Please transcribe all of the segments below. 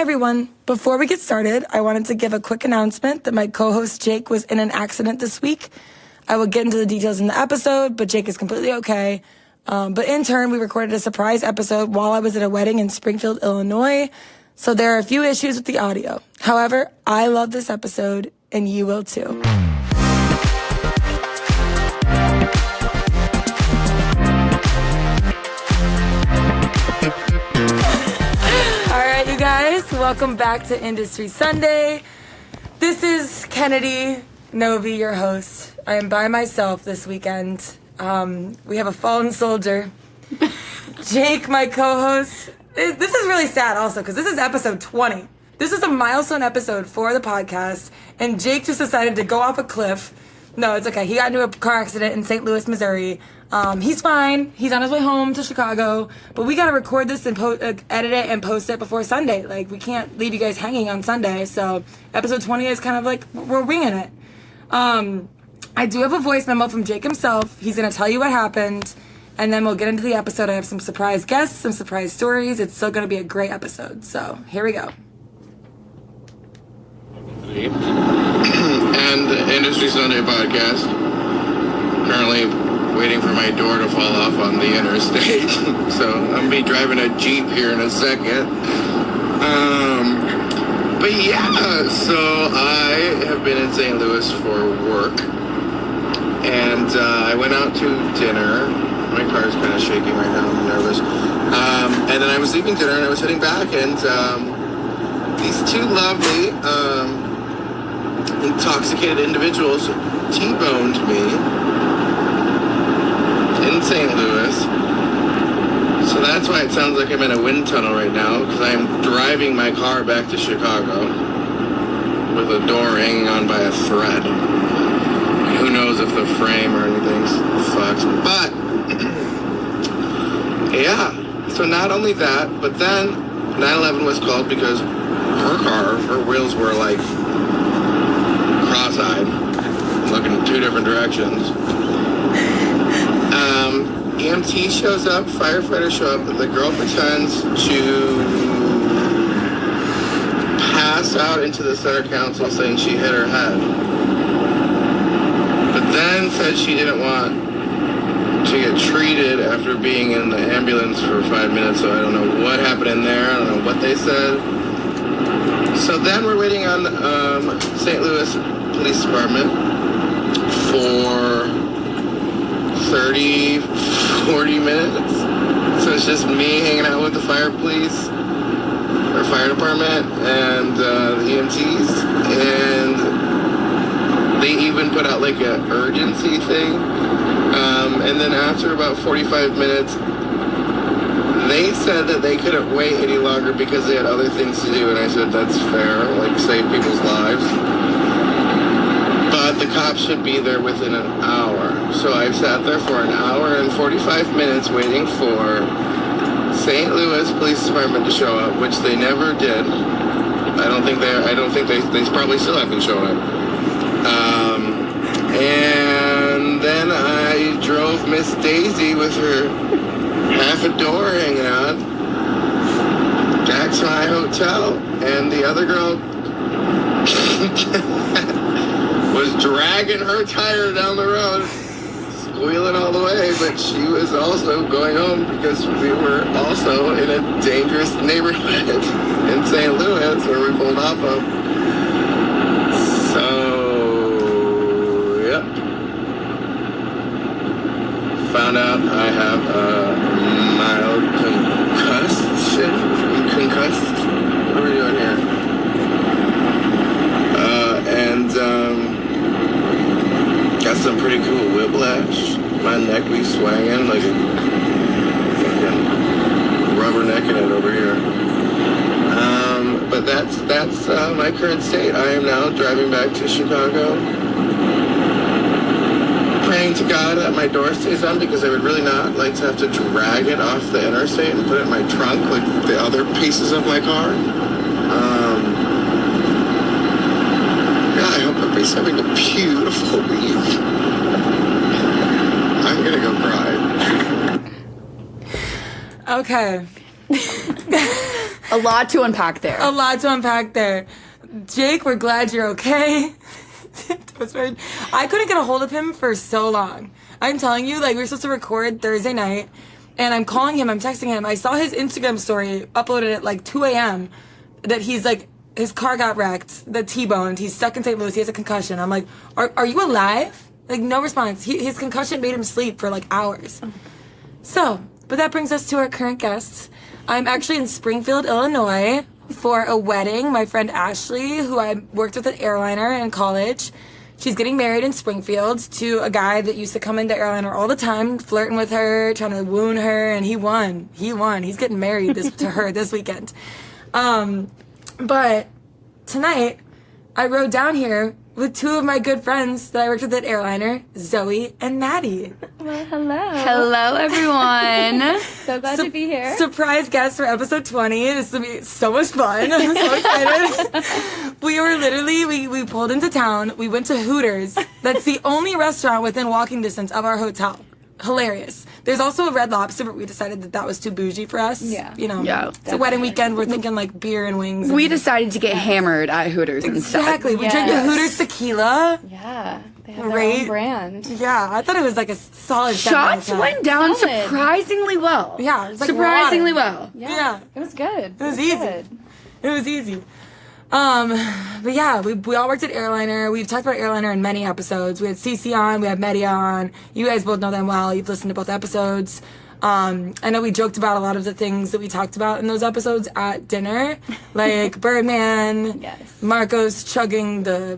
Hi, everyone. Before we get started, I wanted to give a quick announcement that my co-host Jake was in an accident this week. I will get into the details in the episode, but Jake is completely okay. But in turn, we recorded a surprise episode while I was at a wedding in Springfield, Illinois. So there are a few issues with the audio. However, I love this episode, and you will too. Guys, welcome back to Industry Sunday. This is Kennedy Novi, your host. I am by myself this weekend. We have a fallen soldier. Jake, my co-host. This is really sad also because this is episode 20. This is a milestone episode for the podcast, and Jake just decided to go off a cliff. No, it's okay. He got into a car accident in St. Louis, Missouri. He's fine. He's on his way home to Chicago. But we got to record this and edit it and post it before Sunday. Like, we can't leave you guys hanging on Sunday. So episode 20 is kind of like, we're winging it. I do have a voice memo from Jake himself. He's going to tell you what happened. And then we'll get into the episode. I have some surprise guests, some surprise stories. It's still going to be a great episode. So here we go. And the Industry Sunday podcast. Currently waiting for my door to fall off on the interstate. So I'm going to be driving a Jeep here in a second. But yeah, so I have been in St. Louis for work. And I went out to dinner. My car is kind of shaking right now. I'm nervous. And then I was leaving dinner and I was heading back. And these two lovely intoxicated individuals T-boned me in St. Louis. So that's why it sounds like I'm in a wind tunnel right now, because I'm driving my car back to Chicago with a door hanging on by a thread. Who knows if the frame or anything's fucked. But yeah, so not only that, but then 9/11 was called because her wheels were like cross-eyed, looking in two different directions. EMT shows up, firefighters show up, the girl pretends to pass out into the center console saying she hit her head. But then said she didn't want to get treated after being in the ambulance for 5 minutes, so I don't know what happened in there, I don't know what they said. So then we're waiting on St. Louis Police Department for 30, 40 minutes. So it's just me hanging out with the fire department and the EMTs. And they even put out like an urgency thing. And then after about 45 minutes, they said that they couldn't wait any longer because they had other things to do. And I said, that's fair, like save people's lives. But the cops should be there within an hour. So I've sat there for an hour and 45 minutes waiting for St. Louis Police Department to show up, which they never did. I don't think they probably still haven't shown up. And then I drove Miss Daisy with her half a door hanging on back to my hotel, and the other girl was dragging her tire down the road, squealing all the way, but she was also going home because we were also in a dangerous neighborhood in St. Louis where we pulled off of. So, yep. Found out I have a mild concussed. What are we doing here? Got some pretty cool whiplash. My neck be swinging like a fucking rubbernecking it over here. But that's my current state. I am now driving back to Chicago, praying to God that my door stays on because I would really not like to have to drag it off the interstate and put it in my trunk like the other pieces of my car. I hope everybody's having a beautiful week. I'm gonna go cry. Okay. A lot to unpack there. A lot to unpack there. Jake, we're glad you're okay. I couldn't get a hold of him for so long. I'm telling you, like, we were supposed to record Thursday night, and I'm calling him, I'm texting him. I saw his Instagram story uploaded at like 2 a.m. that he's like, his car got wrecked, the T-boned, he's stuck in St. Louis, he has a concussion. I'm like, are you alive? Like, no response. His concussion made him sleep for like hours. So, but that brings us to our current guest. I'm actually in Springfield, Illinois for a wedding. My friend Ashley, who I worked with at Airliner in college, she's getting married in Springfield to a guy that used to come into Airliner all the time, flirting with her, trying to wound her, and he won. He's getting married to her this weekend. But tonight, I rode down here with two of my good friends that I worked with at Airliner, Zoe and Maddie. Well, hello. Hello, everyone. So glad to be here. Surprise guest for episode 20. This is going to be so much fun. I'm so excited. We were literally, we pulled into town. We went to Hooters. That's the only restaurant within walking distance of our hotel. Hilarious. There's also a Red Lobster, but we decided that was too bougie for us. Yeah. You know, Yeah. it's a wedding weekend. We're thinking like beer and wings. We decided to get hammered at Hooters Exactly. instead. We drank the Hooters tequila. Yeah. They have their Right. own brand. Yeah, I thought it was like a solid Shots $7. went down Solid. surprisingly well. Yeah, it was like surprisingly water. well. Yeah. It was good. It was easy. Good. It was easy. But yeah, we all worked at Airliner. We've talked about Airliner in many episodes. We had Cece on, we had Madi on. You guys both know them well. You've listened to both episodes. I know we joked about a lot of the things that we talked about in those episodes at dinner, like Birdman, Yes. Marcos chugging the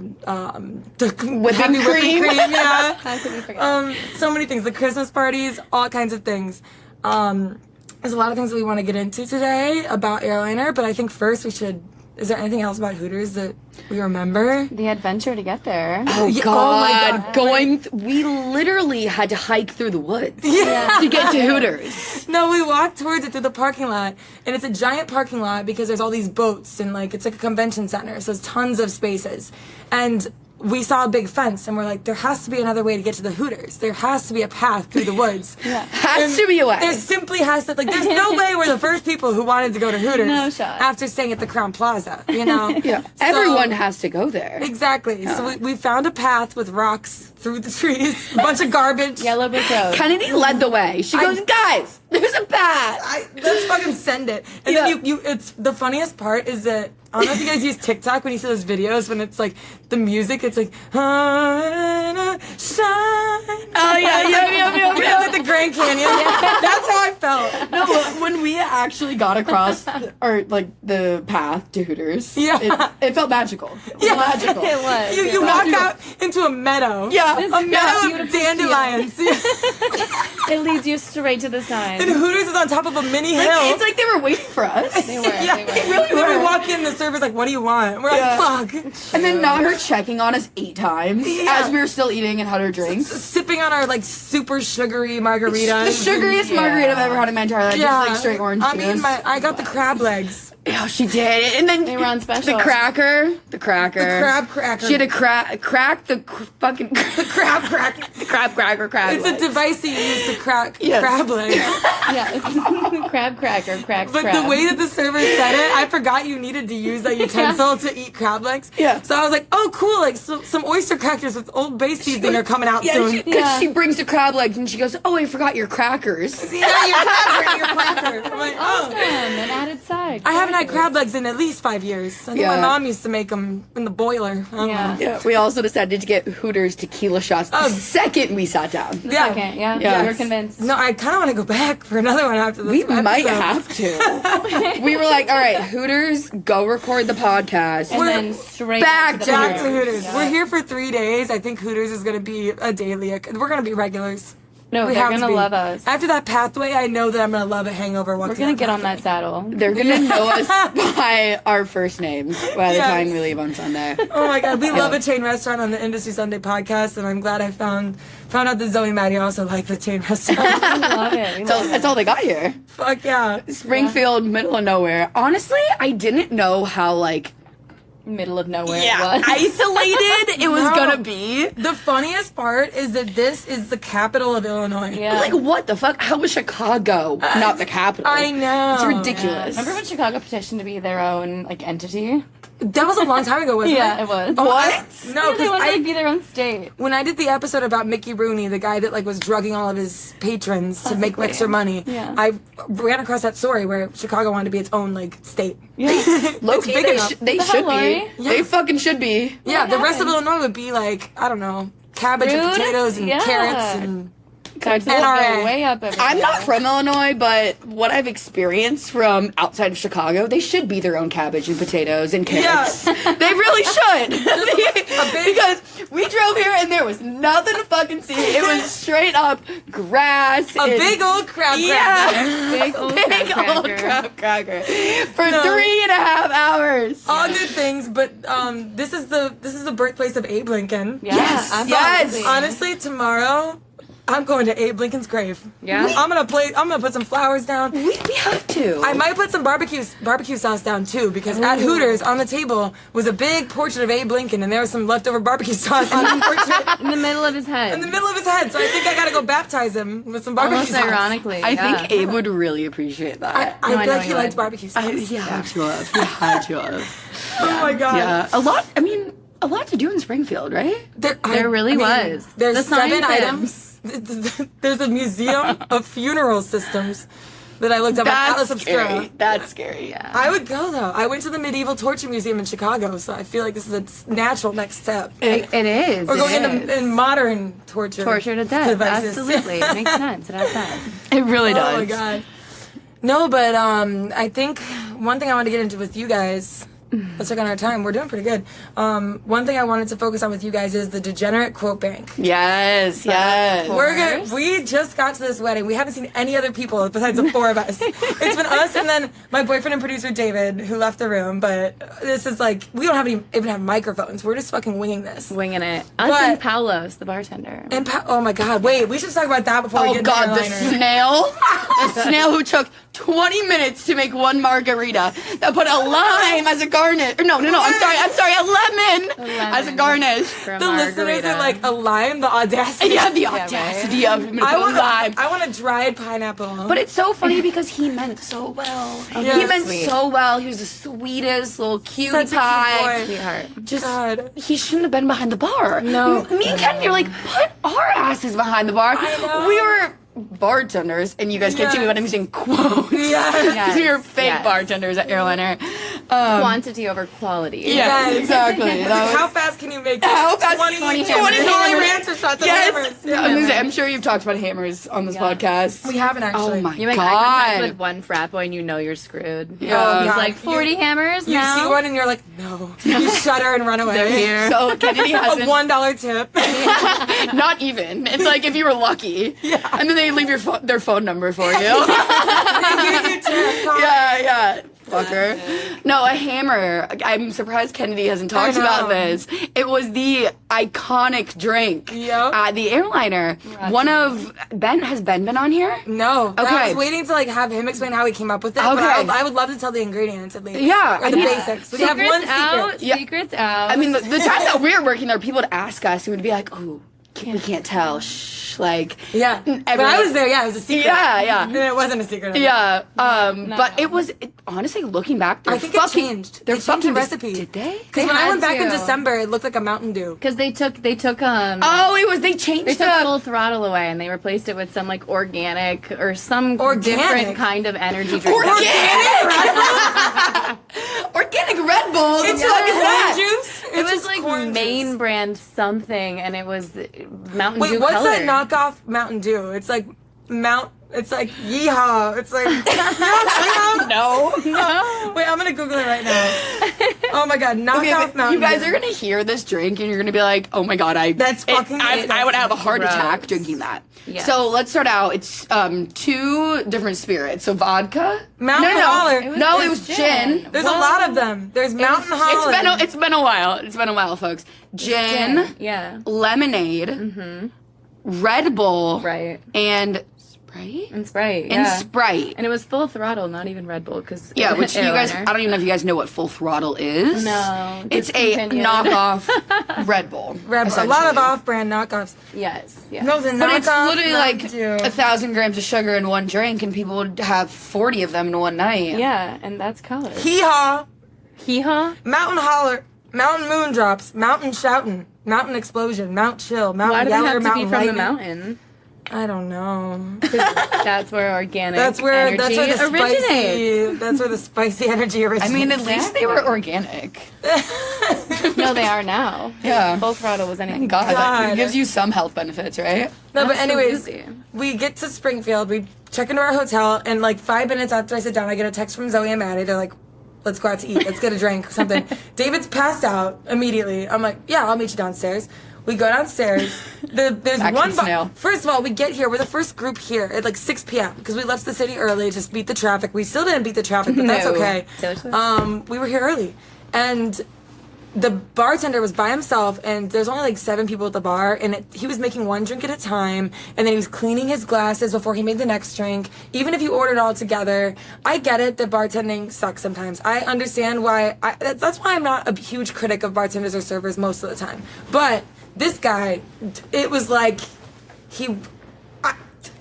Whipping heavy cream. yeah. How could we forget? So many things, the Christmas parties, all kinds of things. There's a lot of things that we want to get into today about Airliner, but I think first we should. Is there anything else about Hooters that we remember? The adventure to get there. Oh, Yeah, God. We literally had to hike through the woods to get to Hooters. No, we walked towards it through the parking lot, and it's a giant parking lot because there's all these boats, and like it's like a convention center, so there's tons of spaces. And we saw a big fence, and we're like, there has to be another way to get to the Hooters. There has to be a path through the woods. Has to be a way. There simply has to, like, there's no way we're the first people who wanted to go to Hooters No shot. after staying at the Crown Plaza, you know? Yeah. So- Everyone has to go there. Exactly. So we found a path with rocks through the trees, a bunch of garbage. Yellow Brick Road. Kennedy led the way. She goes, guys, there's a path. Let's fucking send it. And Yeah. then it's the funniest part is that I don't know if you guys use TikTok when you see those videos when it's like the music, it's like shine. Oh, yeah. Yeah, like the Grand Canyon. That's how I felt. No, when we actually got across, the path to Hooters, Yeah. it felt magical. Yeah. Magical. It was. You It walk was. out into a meadow. Yeah. A meadow of beautiful dandelions. It leads you straight to the sign. And Hooters is on top of a mini hill. It's like they were waiting for us. They were. Yeah, They were. They really and then we were. walk in, the server's like, what do you want? We're Yeah. like, fuck. And then not her checking on us 8 times as we were still eating and had our drinks. Sipping on our, like, super sugary margaritas. The sugariest Yeah. margarita I've ever had in my entire life. Yeah. Just like straight orange I mean, juice. I got the crab legs. Oh, she did. And then They were on special. the cracker. The crab cracker. She had to crack the fucking the crab cracker. the crab cracker crab. It's a legs. device that you use to crack Yes. crab legs. Yeah, it's crab cracker, cracks But crab. the way that the server said it, I forgot you needed to use that utensil to eat crab legs. Yeah. So I was like, oh, cool. Like, some oyster crackers with Old Bay seasoning are coming out soon. Because Yeah. she brings the crab legs and she goes, "Oh, I forgot your crackers." Yeah, your cracker. I'm like, oh. An added side. I haven't had crab legs in at least 5 years. I think Yeah. my mom used to make them in the boiler. I don't Yeah. know. Yeah. We also decided to get Hooters tequila shots the second we sat down. Yeah. Second, yeah. Yes. We're convinced. No, I kind of want to go back for another one after this. We episode. might have to. We were like, all right, Hooters, go record the podcast. And then straight back to to the Back to Hooters. Hooters. Yeah. We're here for 3 days. I think Hooters is going to be a daily. We're going to be regulars. No, We they're have to gonna be. love us. After that pathway, I know that I'm going to love a hangover walking We're gonna that get on pathway. that saddle. They're gonna know us by our first names by the Yes. time we leave on Sunday. Oh my god, we love a chain restaurant on the Industry Sunday podcast, and I'm glad I found out that Zoe and Maddie also like the chain restaurant. We love it. We So love that's all they got here. Fuck yeah. Springfield, middle of nowhere. Honestly, I didn't know how middle of nowhere it Yeah, was. isolated. It was No. gonna be. The funniest part is that this is the capital of Illinois. Yeah. Like, what the fuck? How was Chicago not the capital? I know. It's Yeah. ridiculous. Remember when Chicago petitioned to be their own like entity? That was a long time ago, wasn't Yeah, it? it was. Oh, What? No, Yeah, they because wanted to like, be their own state. when I did the episode about Mickey Rooney, the guy that like was drugging all of his patrons to make extra money, Yeah. I ran across that story where Chicago wanted to be its own like state. Yeah. It's big enough. They The should hell, Lori? be. They fucking should be. Yeah, the rest of happened? Illinois would be like, I don't know, cabbage and Fruit? potatoes and Yeah. carrots and Taxes will NRA. go way up every I'm year. not from Illinois, but what I've experienced from outside of Chicago, they should be their own cabbage and potatoes and carrots. They really should. Because we drove here and there was nothing to fucking see. It was straight up grass. a big old crab Yeah. Big old Big crab old cracker. crab cracker for No. 3.5 hours. all good things, but this is the birthplace of Abe Lincoln. Yeah, Yes, absolutely. yes. Honestly, tomorrow I'm going to Abe Lincoln's grave. Yeah. I'm gonna put some flowers down. We have to. I might put some barbecue sauce down too, because at Hooters on the table was a big portrait of Abe Lincoln, and there was some leftover barbecue sauce on the portrait In the middle of his head. in the middle of his head. So I think I gotta go baptize him with some barbecue Almost sauce. ironically. I yeah. think Abe would really appreciate that. I No, I feel know like he he liked would. barbecue sauce. He had to have. He had to have. Oh my god. Yeah, a lot. I mean, a lot to do in Springfield, right? There really was. There's The 7 sign items. There's a museum of funeral systems that I looked up on Atlas That's Obscura. scary. That's scary. Yeah. I would go though. I went to the Medieval Torture Museum in Chicago, so I feel like this is a natural next step. It is. Or it going is. into in modern torture. Torture to death. devices. Absolutely. It makes sense. It has that. It really does. Oh my god. No, but I think one thing I want to get into with you guys. Let's check on our time. We're doing pretty good. One thing I wanted to focus on with you guys is the degenerate quote bank. Yes, yes. We're good. We just got to this wedding. We haven't seen any other people besides the 4 of us. It's been us and then my boyfriend and producer David, who left the room. But this is like, we don't even have microphones. We're just fucking winging this. Winging it. Us But- and Paulos, the bartender. And oh my god, wait, we should talk about that before we Oh get god, into the airliner. snail. The snail who took 20 minutes to make one margarita that put a lime as a garnish. No, I'm sorry, a lemon as a garnish. For a The listeners margarita. are like, a lime? The audacity. Yeah, the right. audacity of him to I put want lime. I want a dried pineapple. But it's so funny because he meant so well. Yeah. He meant Sweet. so well. He was the sweetest little cutie Such a cute pie. boy. Sweetheart. Just God. he shouldn't have been behind the bar. No. Me and Kennedy are like, put our asses behind the bar. I know. We were bartenders, and you guys can't see me, but I'm using quotes. Yes. Yes. We were fake Yes. bartenders at Airliner. Quantity over quality. Yes, exactly. It's That like, how was- fast can you make How fast- 20 20 Holly hammers. Rancher shots of Yes. hammers? Yeah, I'm sure you've talked about hammers on this Yeah. podcast. We haven't actually. Oh my You make eye contact god. with one frat boy and you know you're screwed. Yeah. He's God. like 40 hammers You now. see one and you're like, no. You shudder and run away. They're here. So Kennedy A hasn't. $1 tip. Not even. It's like if you were lucky. Yeah. And then they leave their phone number for you. Here's your tip. Call Yeah. Fucker. No, a hammer. I'm surprised Kennedy hasn't talked I know. about this. It was the iconic drink Yep. at the airliner. One of has Ben been on here? No. I Okay. was waiting to like have him explain how he came up with it. But Okay. I would love to tell the ingredients at least. Yeah, Or the yeah. basics. We can have one Secrets out. secret. Yeah. Secrets out. I mean, the time that we were working there, people would ask us and we'd be like, "Oh, we can't tell." Shh, like Yeah. But I everyone- was there, yeah, it was a secret. Yeah. And it wasn't a secret. Yeah, but no. it was honestly looking back. They're I think it fucking, changed. They're They changed the fucking recipe. Did they? Because when I had went back in to. December, it looked like a Mountain Dew. because they took Oh, it was they changed they took the. full throttle away and they replaced it with some like organic or some Organic? different kind of energy drink. Organic Red Bull. What the It's fuck like is corn that? juice. It It's was just like corn main juice. brand something, and it was Mountain Wait, Dew what's colored. that knockoff Mountain Dew? It's like It's like yeehaw. It's like No. No. Wait, I'm gonna Google it right now. Oh my god, knockoff Okay, Mountain you guys Dew. are gonna hear this drink and you're gonna be like, "Oh my god, That's fucking I would have a heart gross. attack drinking that." Yes. So let's start out. It's 2 different spirits. So vodka. Mountain no, Holler. No, it was gin. There's a lot of them. There's Mountain Holler. It's been a while. It's been a while, folks. Gin, Yeah. lemonade, Red Bull, Right. and Sprite? And Sprite, And yeah. Sprite. And it was Full Throttle, not even Red Bull, because Yeah, which you guys, I don't even know if you guys know what Full Throttle is. No. It's a Discontinued. knockoff Red Bull. Red Bull. A lot of off-brand knockoffs. Yes, yes. No, the But it's knockoff literally Mountain like Dew. 1,000 grams of sugar in one drink, and people would have 40 of them in one night. Yeah, and that's color. Hee-haw, Hee-haw? mountain holler, mountain moon drops, mountain shouting, mountain explosion, mount chill, mountain Why do they yeller, have to be mountain from lightning. the mountain? I don't know. That's where organic That's where energy the originates. spicy. That's where the spicy energy I originates. mean, at least they were organic. No, they are now. Yeah. Full Throttle was anything. God, God. it gives you some health benefits, right? No, but anyways, Absolutely. we get to Springfield, we check into our hotel, and like 5 minutes after I sit down, I get a text from Zoe and Maddie. They're like, let's go out to eat. Let's get a drink, something. David's passed out immediately. I'm like, yeah, I'll meet you downstairs. We go downstairs. There's Action one snail. First of all, we get here. We're the first group here at like 6 p.m. because we left the city early to beat the traffic. We still didn't beat the traffic, but that's No. okay. Totally. We were here early. And the bartender was by himself, and there's only like 7 people at the bar, and he was making one drink at a time, and then he was cleaning his glasses before he made the next drink. Even if you ordered all together, I get it that bartending sucks sometimes. I understand why. That's why I'm not a huge critic of bartenders or servers most of the time. But this guy, it was like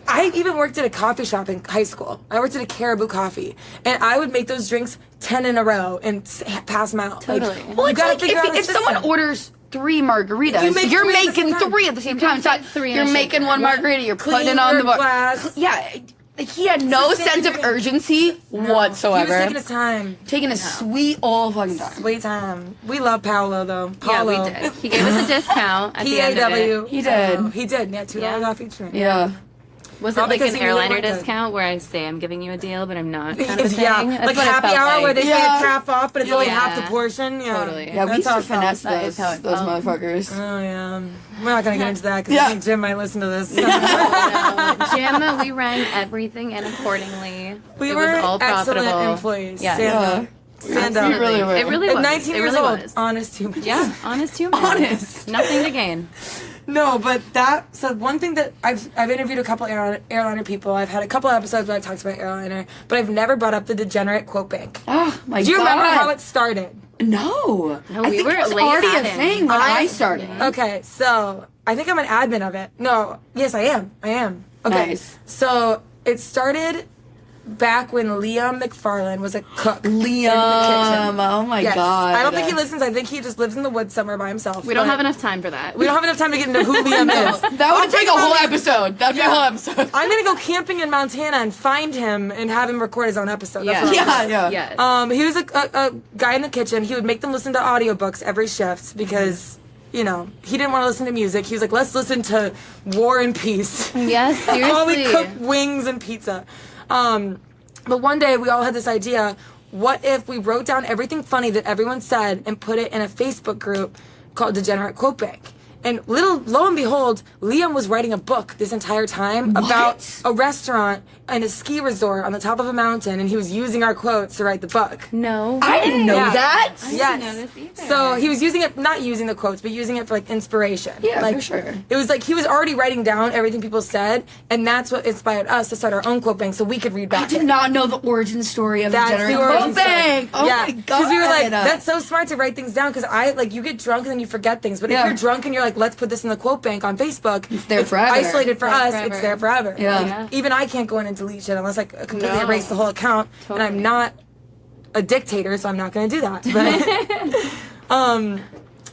I even worked at a coffee shop in high school. I worked at a Caribou Coffee, and I would make those drinks 10 in a row and pass them out. Totally. Like, Well, you it's gotta like figure out a if someone system. orders 3 margaritas, You make you're 3 at the making same time. 3 at the same time. It's not, three in you're a making shaker. one margarita, you're Clean putting it on your the bar. glass. Yeah, he had no It's the same sense of thing. urgency whatsoever. He was taking his time. Taking his sweet old fucking time. Wait time. We love Paolo though. Yeah, Paolo. we did. He gave us a discount at the end of PAW. it. He did. He did. Yeah, $2 Yeah. off each drink. Yeah. Was it Not like because an he really airliner wanted it. discount where I say I'm giving you a deal, but I'm not? Kind of a thing? Yeah, That's like what it happy felt hour like. where they say Yeah. it's half off, but it's only Yeah. half the portion. Yeah, Totally. Yeah, we That's used how to it felt. finesse That those, is how it those felt. motherfuckers. Oh yeah, we're not gonna get into that because Yeah. I think Jim might listen to this. Jim, we rang everything in accordingly. We it were was all excellent profitable. employees. Yes. Stand up. Stand up. We really were. It really At was. 19 it years really old, was. honest humans. Yeah, honest humans. Honest. Nothing to gain. No, but so one thing that I've interviewed a couple airliner people. I've had a couple episodes where I talked about airliner, but I've never brought up the degenerate quote bank. Oh my god. Do you remember how it started? No. No, I we think were it was late already a admin. thing when I started. Okay, so I think I'm an admin of it. No, yes, I am. Okay, Nice. so it started back when Liam McFarlane was a cook. in the kitchen. Liam. Oh my Yes. god. I don't think he listens. I think he just lives in the woods somewhere by himself. We don't but have enough time for that. We don't have enough time to get into who Liam is. That would take a whole about it. episode. That'd be a whole episode. I'm gonna go camping in Montana and find him and have him record his own episode. That's what I'm Yeah, doing. yeah. Yes. He was a guy in the kitchen. He would make them listen to audiobooks every shift because, you know, he didn't want to listen to music. He was like, let's listen to War and Peace. Yes, While we seriously. cook wings and pizza. But one day we all had this idea, what if we wrote down everything funny that everyone said and put it in a Facebook group called Degenerate Quote Bank? And lo and behold, Liam was writing a book this entire time about a restaurant and a ski resort on the top of a mountain, and he was using our quotes to write the book. No. I didn't know Yeah. that. Yes. know this either. So he was using it, not using the quotes, but using it for like inspiration. Yeah, like, for sure. It was like he was already writing down everything people said, and that's what inspired us to start our own quote bank so we could read back. I did not know the origin story of That's the the Degenerate origin Quote story. Bank. Oh yeah, my god. we were like, that's so smart to write things down because you get drunk and then you forget things. But Yeah. if you're drunk and you're like, let's put this in the quote bank on Facebook, it's there forever. Isolated for It's there us, forever. it's there forever. Yeah. Like, Yeah. even I can't go in and delete shit unless I completely No. erase the whole account, and I'm Totally. not a dictator, so I'm not going to do that.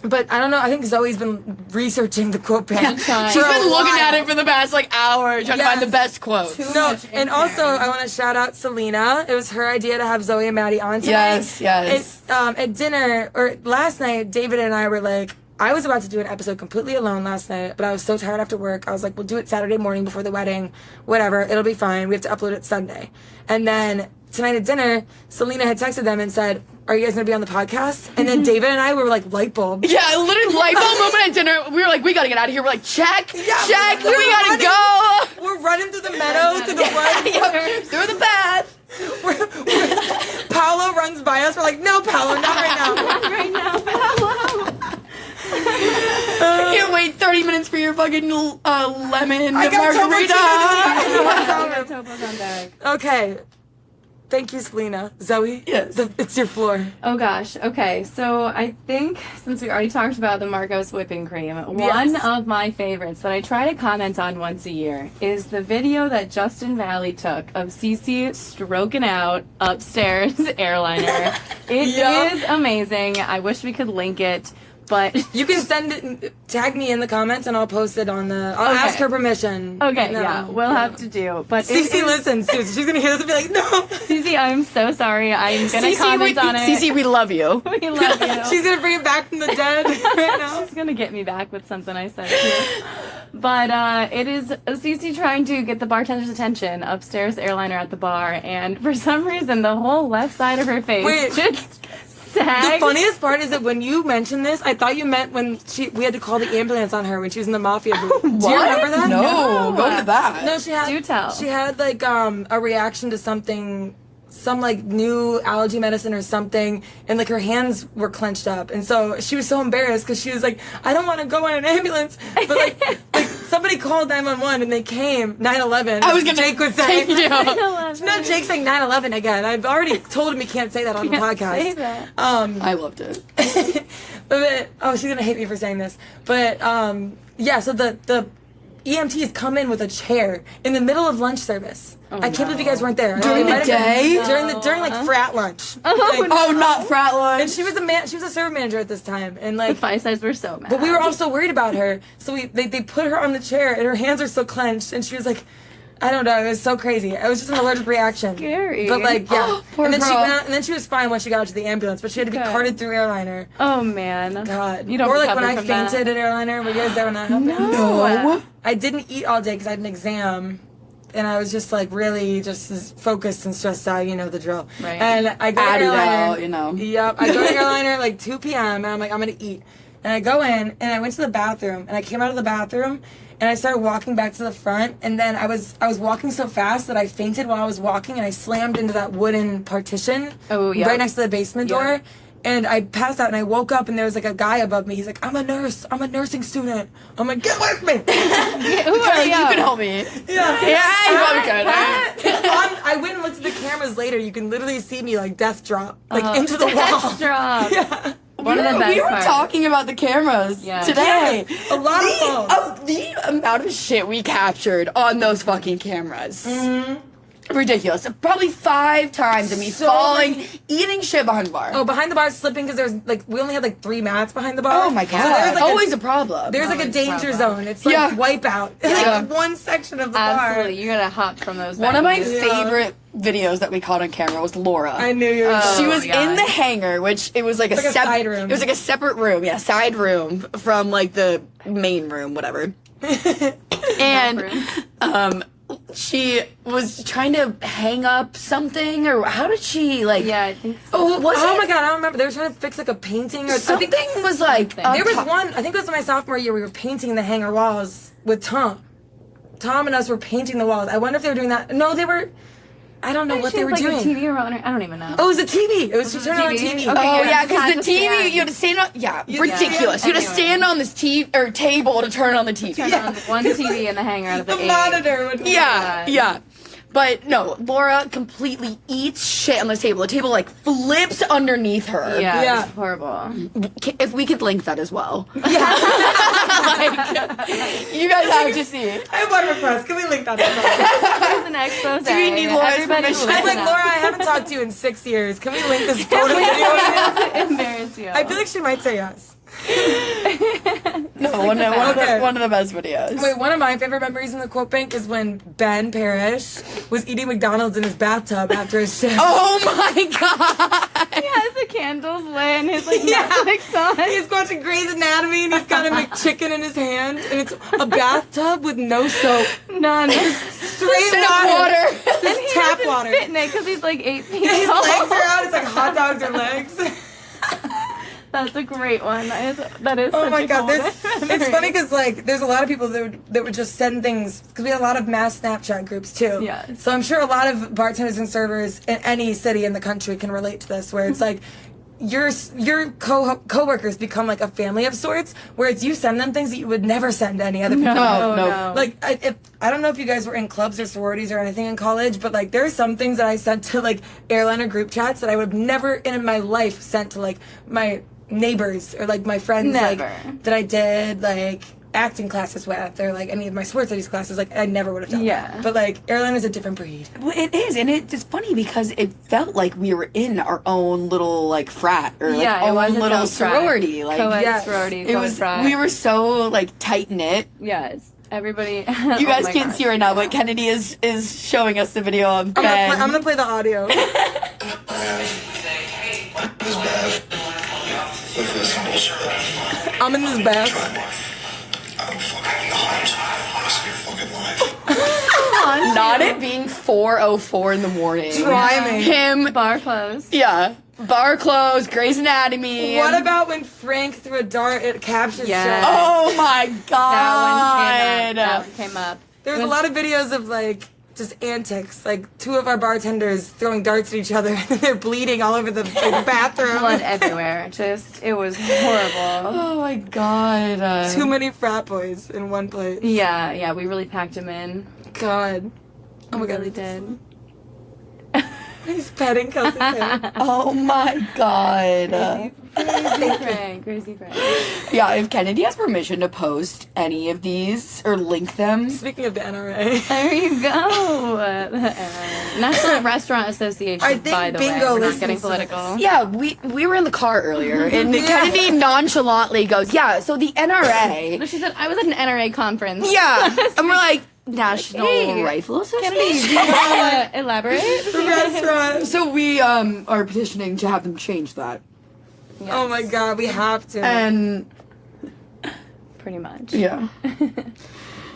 But I don't know. I think Zoe's been researching the quote bank. She's for a been looking while. at it for the past hour, trying to find the Yes. best quotes. No, and also I want to shout out Selena. It was her idea to have Zoe and Maddie on tonight. Yes. At dinner or last night, David and I were like, I was about to do an episode completely alone last night, but I was so tired after work. I was like, we'll do it Saturday morning before the wedding. Whatever, it'll be fine. We have to upload it Sunday. And then tonight at dinner, Selena had texted them and said, are you guys going to be on the podcast? And then David and I were like, light bulb. Yeah, literally light bulb moment at dinner. We were like, we gotta get out of here. We're like, check, Yeah, check, we we're gotta running. go. We're running through the meadow, through the woods. Yep, through the bath. Paolo runs by us. We're like, no, Paolo, not right now. Right now, Paolo. I can't wait 30 minutes for your your fucking lemon I got margarita. Topo's on deck. Okay. Thank you, Selena. Zoe? Yes. It's your floor. Oh gosh. Okay. So I think since we already talked about the Marcos whipping cream, one Yes. of my favorites that I try to comment on once a year is the video that Justin Valley took of Cece stroking out upstairs airliner. It Yeah. is amazing. I wish we could link it, but You can send it, tag me in the comments, and I'll post it on the. I'll Okay. ask her permission. okay, No. yeah, we'll have to do. But Cece listens. Dude. She's gonna hear this and be like, no. Cece, I'm so sorry. I'm gonna comment on it. Cece, we love you. we love you. She's gonna bring it back from the dead right now. She's gonna get me back with something I said too. But it is Cece trying to get the bartender's attention upstairs airliner at the bar, and for some reason the whole left side of her face Wait. just The sags. funniest part is that when you mentioned this, I thought you meant when we had to call the ambulance on her when she was in the mafia booth. Do you remember that? No, go to that. No, she had. Do tell. She had like a reaction to something, some like new allergy medicine or something, and like her hands were clenched up, and so she was so embarrassed because she was like, I don't want to go in an ambulance, but like somebody called 911 and they came. 911. I was gonna Jake was saying. take you. No, Jake's saying 911 again. I've already told him he can't say that on the Can't podcast. say that. I loved it. But she's gonna hate me for saying this. But yeah, so the EMTs come in with a chair in the middle of lunch service. I can't believe you guys weren't there. During It the might have been day? during like frat lunch. Oh, not frat lunch. And she was a server manager at this time, and The like. five sides were so mad. But we were all so worried about her, so they put her on the chair, and her hands were so clenched, and she was like, I don't know, it was so crazy. It was just an allergic reaction. Scary. But like, yeah. Poor and then she girl. went out, and then she was fine when she got to the ambulance, but she had to be Good. carted through airliner. Oh man. God. You don't or like when recover I from that. fainted at airliner. Were you guys there when that happened? No. I didn't eat all day because I had an exam, and I was just like really just focused and stressed out. You know the drill. Right. And I go to Added airliner. out, you know. Yep. I go to airliner like 2 p.m. and I'm like, I'm gonna eat. And I go in and I went to the bathroom and I came out of the bathroom and I started walking back to the front, and then I was walking so fast that I fainted while I was walking, and I slammed into that wooden partition Oh, yeah. right next to the basement Yeah. door. And I passed out and I woke up and there was like a guy above me. He's like, I'm a nurse. I'm a nursing student. I'm like, get with me. Who are Like, you? you can help me. Yeah. Yeah, you probably could. I went and looked at the cameras later. You can literally see me like death drop, like Uh-huh. into the wall. Drop. Yeah. One of the best We were parts. talking about the cameras Yeah. today. A lot of falls. The amount of shit we captured on those fucking cameras. Mm-hmm. Ridiculous. Probably 5 times of me So falling, many- eating shit behind the bar. Oh, behind the bar slipping because there's like we only had like 3 mats behind the bar. Oh my god. So there's like Always a problem. there's like a Always danger problem. zone. It's like Yeah. wipeout. Yeah. Like one section of the Absolutely. bar. You gotta hop from those. One of my balconies. favorite videos that we caught on camera was Laura. I knew you were. She Oh, was God. in the hangar, which it was like It's like a side room. It was like a separate room, yeah, side room from like the main room, whatever. And room. she was trying to hang up something, or how did she like? Yeah, I think so. Oh, Was oh it- my god, I don't remember. They were trying to fix like a painting or Something was like. Something. up There was top. one. I think it was my sophomore year. We were painting the hangar walls with Tom. Tom and us were painting the walls. I wonder if they were doing that. No, they were. I don't know what She they had, were like, doing. A TV remote on her. I don't even know. Oh, it was a TV. It was she it turned a on a TV? TV. Okay. Oh Yeah, yeah, you because had the to TV stand. you had to stand on. Yeah, You- ridiculous. You had to Anyway. stand on this table to turn on the TV. Turn on one TV in the hangar out of the The 8. monitor would. Yeah, God. yeah. But no, Laura completely eats shit on the table. The table like flips underneath her. Yeah, Yeah. it's horrible. If we could link that as well. Yeah. Like, you guys have to see it. I have one request. Can we link that? Up? There's an expose. Do we need Laura's Everybody permission? I'm listen like, up. Laura, I haven't talked to you in 6 years. Can we link this photo video? Embarrass you. I feel like she might say yes. No, one of Okay. the best videos. Wait, one of my favorite memories in the quote bank is when Ben Parrish was eating McDonald's in his bathtub after his shift. Oh my god! He has the candles lit and his like Yeah. Netflix on. He's watching Grey's Anatomy and he's got a McChicken in his hand, and it's a bathtub with no soap, None. straight Straight up water. just tap water. Fit in it because he's like 8 feet His tall. legs are out. It's like hot dogs or legs. That's a great one. That is Oh such my a god, cool this, memory. it's funny because like there's a lot of people that would just send things because we had a lot of mass Snapchat groups too. Yes. So I'm sure a lot of bartenders and servers in any city in the country can relate to this, where it's like your coworkers become like a family of sorts, whereas you send them things that you would never send to any other people. No. Like, I don't know if you guys were in clubs or sororities or anything in college, but like there are some things that I sent to like airliner group chats that I would have never in my life sent to like my neighbors or like my friends like that I did like acting classes with or like any of my sports studies classes. Like I never would have done that. But like airliner's a different breed. Well, it is, and it's funny because it felt like we were in our own little like frat or like own little sorority. Like sorority. It was frat. We were so like tight knit. Yes. Everybody. You guys can't see right now, but Kennedy is showing us the video of Ben. I'm gonna play the audio. This bath with this bullshit. I'm in this bath. I'm fucking hot. Honestly, fucking life. Not it being 4:04 in the morning. Driving. Him. Bar closed. Yeah. Bar closed. Grey's Anatomy. What about when Frank threw a dart at Caption's Yes. show? Oh my That god. one came up. There was a lot of videos of like just antics, like two of our bartenders throwing darts at each other and they're bleeding all over the bathroom. Blood everywhere. Just, it was horrible. Oh my god. Too many frat boys in one place. Yeah, we really packed him in. God. Oh my We god. really did. He's petting Kelsey's hair. Oh my god. Crazy Frank. Yeah, if Kennedy has permission to post any of these or link them. Speaking of the NRA. There you go. National Restaurant Association, I think by the Bingo way. We're not listens getting to political. Yeah, we were in the car earlier, and Kennedy nonchalantly goes, "Yeah, so the NRA." She said, I was at an NRA conference. Yeah, and we're like, National Hey, Rifle Kennedy, Association. do you want to elaborate? The restaurant. So we are petitioning to have them change that, Yes, Oh my god, we have to. and pretty much. yeah.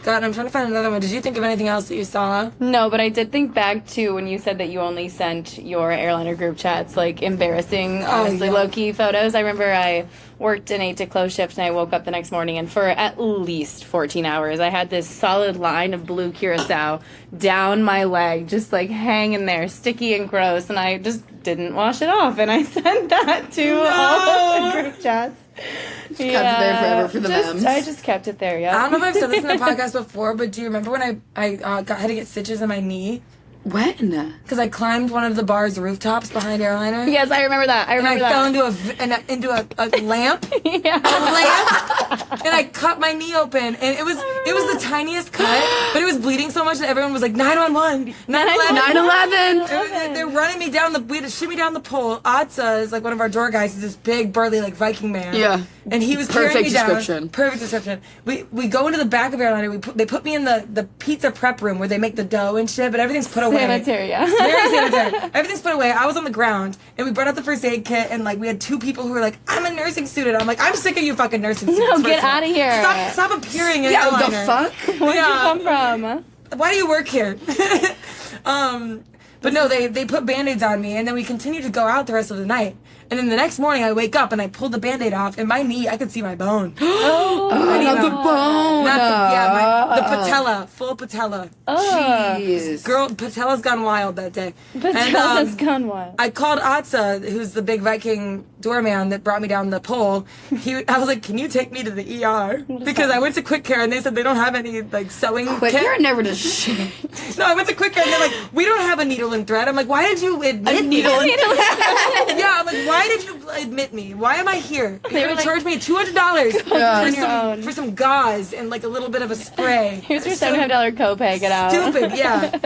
God, I'm trying to find another one. Did you think of anything else that you saw? No, but I did think back to when you said that you only sent your airliner group chats, like embarrassing, honestly, yeah. low-key photos. I remember I worked an 8 to close shift and I woke up the next morning and for at least 14 hours I had this solid line of blue curacao down my leg, just like hanging there, sticky and gross, and I just didn't wash it off, and I sent that to all of the group chats. Kept it there forever for the memes. I just kept it there, yeah. I don't know if I've said this in the podcast had to get stitches in my knee? When? Because I climbed one of the bar's rooftops behind airliner. Yes, I remember that. And I fell into a lamp. Yeah. A lamp. And I cut my knee open. And it was the tiniest cut, but it was bleeding so much that everyone was like, 911, 911. 9/11. They're running me down we had to shimmy down the pole. Atza is like one of our door guys. He's this big, burly, like Viking man. Yeah. And he was Perfect carrying me down. description. Perfect description. We go into the back of airliner. They put me in the pizza prep room where they make the dough and shit, but everything's put away. Sanitary, yeah. Very sanitary. Everything's put away. I was on the ground, and we brought out the first aid kit, and like we had two people who were like, "I'm a nursing student." I'm like, "I'm sick of you fucking nursing students." No, get out of here. Stop appearing in Yeah, the airliner. fuck? Where'd you come from? Why do you work here? But no, they put Band-Aids on me, and then we continued to go out the rest of the night. And then the next morning, I wake up and I pulled the Band-Aid off, and my knee, I could see my bone. Not the bone. The patella, full patella. Jeez. Girl, patella's gone wild that day. Patella's gone wild. I called Atza, who's the big Viking doorman that brought me down the pole. I was like, "Can you take me to the ER?" Because I went to Quick Care and they said they don't have any like sewing Quick kit. Care never does shit. No, I went to Quick Care and they're like, "We don't have a needle and thread." I'm like, "Why did you admit me?" Needle and Yeah, I'm like, "Why did you admit me? Why am I here? They You're were gonna like- charge me $200 on your own. for some gauze and like a little bit of a spray." Here's your $75 copay. Get out. Stupid, yeah.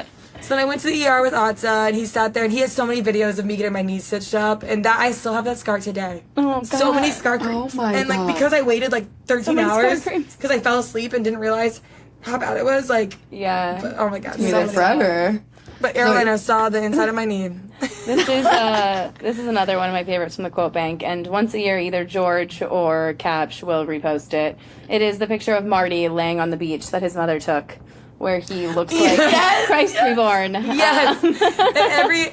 So then I went to the ER with Atza, and he sat there, and he has so many videos of me getting my knees stitched up, and that I still have that scar today. Oh, So God. many scar creams. Oh my and like God. because I waited like 13 many scar hours creams. because I fell asleep and didn't realize how bad it was. Like, Yeah. but, oh my god, Be so there many. forever. But Airliner saw the inside of my knee. This is another one of my favorites from the quote bank, and once a year either George or Capsh will repost it. It is the picture of Marty laying on the beach that his mother took, where he looks like Christ reborn. Yes. And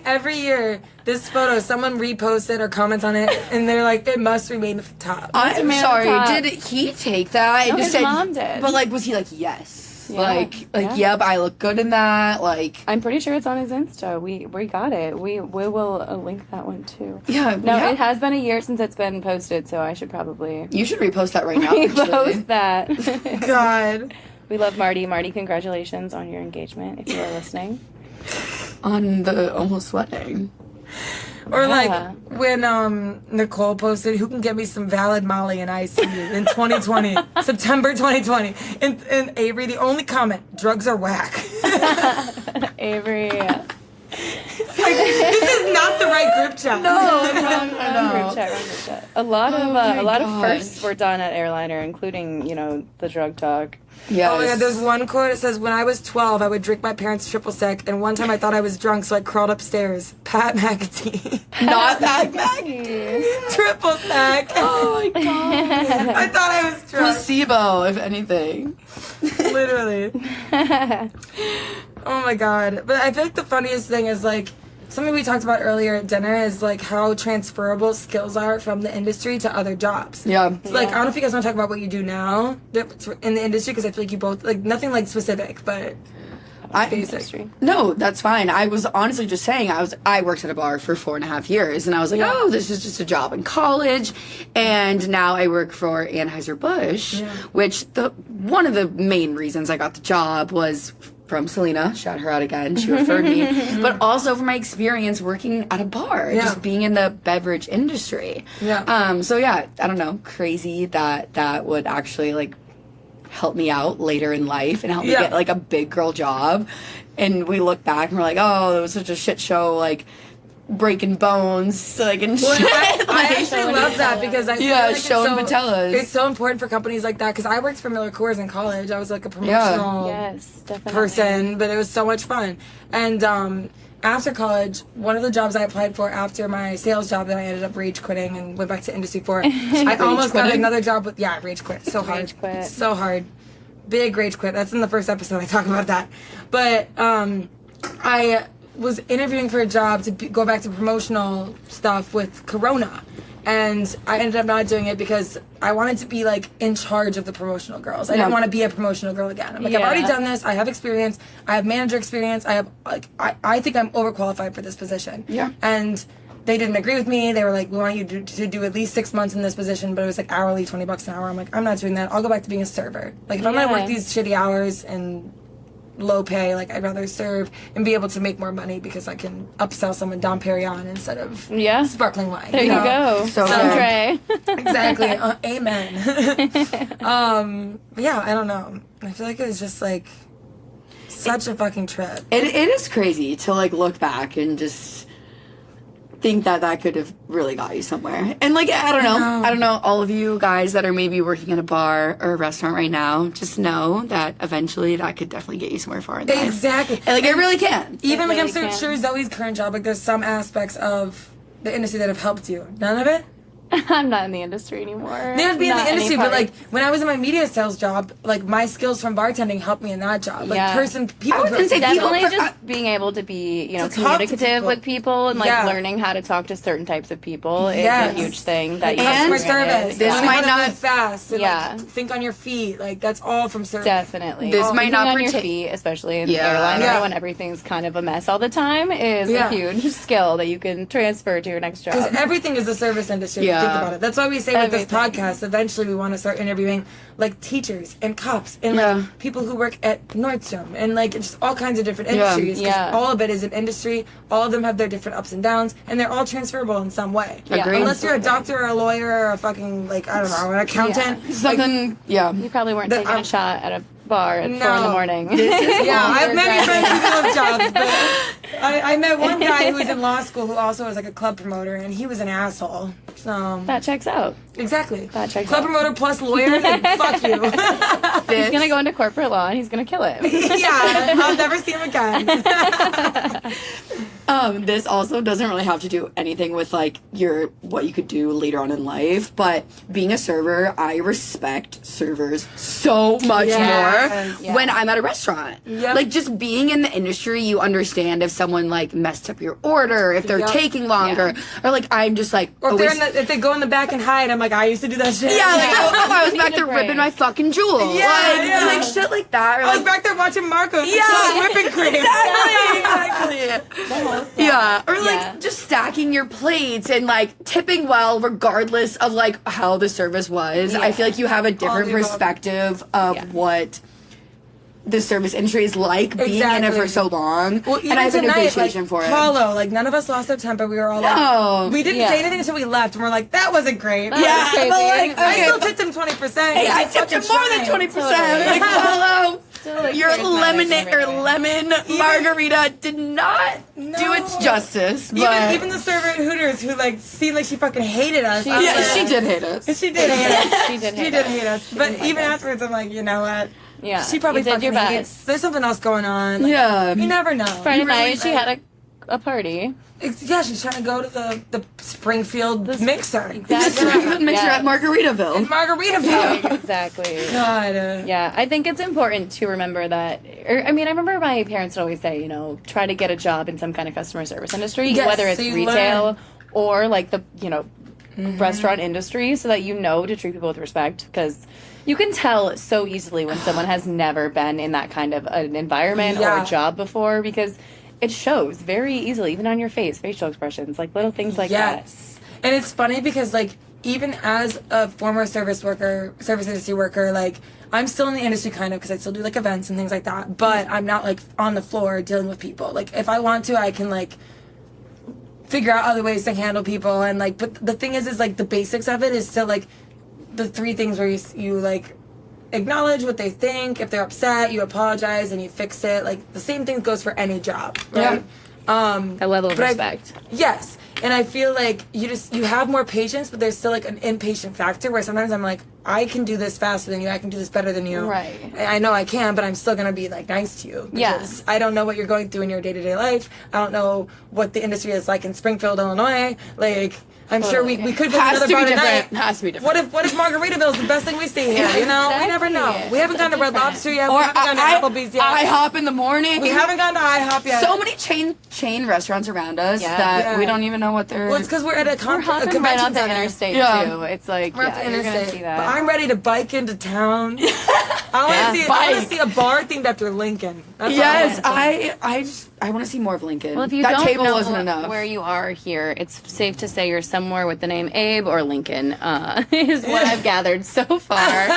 every year, this photo, someone reposts it or comments on it, and they're like, "It must remain at the top." I'm man sorry. top. Did he take that? No, and just his said, mom did. But like, was he like, yes? yes. Yeah. Like, yep, I look good in that. Like, I'm pretty sure it's on his Insta. We got it. We will link that one too. yeah. No, yeah. it has been a year since it's been posted, so I should probably You should repost that right now. actually. repost that. God. We love Marty. Marty, congratulations on your engagement, if you are listening. On the almost wedding. Or Yeah. like when Nicole posted, "Who can get me some valid Molly and IC in 2020, September 2020?" And Avery, the only comment: "Drugs are whack." Avery. This is not the right group chat. Wrong group chat. A lot of my a lot of gosh. firsts were done at Airliner, including the drug talk. Yes. Oh my God, there's one quote. It says, "When I was 12, I would drink my parents' triple sec, and one time I thought I was drunk, so I crawled upstairs." Pat McAtee. Not that Maggie. Triple sec. Oh my god. I thought I was drunk. Placebo, if anything. Literally. Oh my God. But I feel like the funniest thing is like something we talked about earlier at dinner is like how transferable skills are from the industry to other jobs. Yeah. So, like, I don't know if you guys want to talk about what you do now that's in the industry, because I feel like you both, like, nothing like specific, but basic. Industry. No, that's fine. I was honestly just saying I worked at a bar for 4.5 years, and I was like, oh, this is just a job in college, and now I work for Anheuser-Busch, which one of the main reasons I got the job was from Selena, shout her out again, she referred me, but also from my experience working at a bar, just being in the beverage industry. Yeah. So yeah, I don't know, crazy that would actually like help me out later in life and help me get like a big girl job. And we look back and we're like, oh, it was such a shit show, like breaking bones, like and shit. I actually love that because I feel like showing patellas. It's so important for companies like that, because I worked for Miller Coors in college. I was like a promotional Yes, definitely. person, but it was so much fun. And after college, one of the jobs I applied for after my sales job that I ended up rage quitting and went back to industry for, I almost got another job with rage quit. So hard. Rage quit. So hard. Big rage quit. That's in the first episode. I talk about that. But I was interviewing for a job to go back to promotional stuff with Corona. And I ended up not doing it because I wanted to be like in charge of the promotional girls. I didn't want to be a promotional girl again. I'm like, I've already done this. I have experience. I have manager experience. I have like I think I'm overqualified for this position. Yeah. And they didn't agree with me. They were like, we want you to do at least 6 months in this position, but it was like hourly, $20 an hour. I'm like, I'm not doing that. I'll go back to being a server. Like if I'm gonna work these shitty hours and low pay, like I'd rather serve and be able to make more money because I can upsell someone Dom Perignon instead of sparkling wine. There you go. So Andre. Exactly. Amen. Yeah, I don't know. I feel like it was just like such a fucking trip. It is crazy to like look back and just think that could have really got you somewhere. And like I don't know, all of you guys that are maybe working at a bar or a restaurant right now, just know that eventually that could definitely get you somewhere far in life. Exactly. And like it really can. Even like really I'm sure Zoe's current job, like there's some aspects of the industry that have helped you. None of it? I'm not in the industry anymore. They have to be in Not the any industry, but like parts. when I was in my media sales job, like my skills from bartending helped me in that job. Like Yeah. people. I was gonna say Definitely people- just being able to be, To talk to communicative people. with people and like Yeah. learning how to talk to certain types of people Yes. is a huge thing that you Customer have to learn. service. This Learning might how to not- move fast. And, Yeah. like, think on your feet. Like that's all from service. Definitely. This might Being not on your pertain- feet, especially in Yeah. the airline Yeah. when everything's kind of a mess all the time, is Yeah. a huge skill that you can transfer to your next job. Because everything is the service industry. Yeah. Think about it. That's why we say with this Everything. podcast, eventually we want to start interviewing like teachers and cops and Yeah. like people who work at Nordstrom and like just all kinds of different Yeah. industries. 'Cause Yeah. all of it is an industry. All of them have their different ups and downs, and they're all transferable in some way. Yeah. Agreed. Unless you're a doctor or a lawyer or a fucking like I don't know an accountant. Like, Something You probably weren't taking a shot at a bar at 4 in the morning. yeah, I've You're many driving. friends who do those jobs, but I met one guy who was in law school who also was like a club promoter, and he was an asshole. So That checks out. exactly, That checks club out. promoter plus lawyer. Then fuck you. He's gonna go into corporate law and he's gonna kill it. Yeah, I'll never see him again. This also doesn't really have to do anything with like what you could do later on in life, but being a server, I respect servers so much more when I'm at a restaurant. Yep. Like just being in the industry, you understand if someone like messed up your order, if they're taking longer, or like I'm just like, or if they go in the back and hide, I'm like, I used to do that shit. yeah, like I was back there ripping my fucking jewel, like shit like that. Or, I was back there watching Marcos. Whipping cream. Exactly. Yeah, or like just stacking your plates and like tipping well, regardless of like how the service was. I feel like you have a different perspective of what the service industry is like being in it for so long. Well, and I have an appreciation for it. Hollow, like none of us lost our temper. We were all like, we didn't say anything until we left, and we're like, that wasn't great. That was crazy. But like, I still tipped him 20%. Hey, I tipped him more than 20%. Like, hello. Your lemonade or lemon margarita did not do its justice. But Even the server at Hooters who like seemed like she fucking hated us. she did hate us. She did hate us. She did hate us. But even afterwards, I'm like, you know what? Yeah, She probably you did your fucking best. hates. There's something else going on. Like, you never know. Friday night, she had a party. Yeah, she's trying to go to the Springfield mixer. Exactly. Mixer at Margaritaville. In Margaritaville. Exactly. God. Yeah, I think it's important to remember that. I remember my parents would always say, you know, try to get a job in some kind of customer service industry, Yes, whether it's so you retail learn. or like the, restaurant industry, so that you know to treat people with respect, because you can tell so easily when someone has never been in that kind of an environment or a job before, because it shows very easily, even on your face, facial expressions, like little things like that. And it's funny because, like, even as a former service industry worker, like, I'm still in the industry kind of because I still do, like, events and things like that, but I'm not, like, on the floor dealing with people. Like, if I want to, I can, like, figure out other ways to handle people, and, like, but the thing is, like, the basics of it is still, like, the three things where you like, acknowledge what they think. If they're upset, you apologize and you fix it. Like, the same thing goes for any job, right? A level of respect. Yes. And I feel like you have more patience, but there's still like an impatient factor where sometimes I'm like, I can do this faster than you, I can do this better than you. Right. I know I can, but I'm still gonna be like nice to you. Because I don't know what you're going through in your day-to-day life. I don't know what the industry is like in Springfield, Illinois. Like, I'm sure we could go to another bar tonight. Has to be different. What if Margaritaville is the best thing we see here? You know, we never know. We haven't gone to Red Lobster yet. We haven't gone to Applebee's yet. IHOP in the morning. We haven't gone to IHOP yet. So many chain restaurants around us that we don't even know what they're. Well, it's because we're at a Hopping right on the interstate too. It's like we're at the you're gonna interstate. see that. But I'm ready to bike into town. I want to see a bar themed after Lincoln. That's yes, all I want to see more of Lincoln. Well, if you that don't table know wasn't enough. where you are here, it's safe to say you're somewhere with the name Abe or Lincoln. Is what I've gathered so far.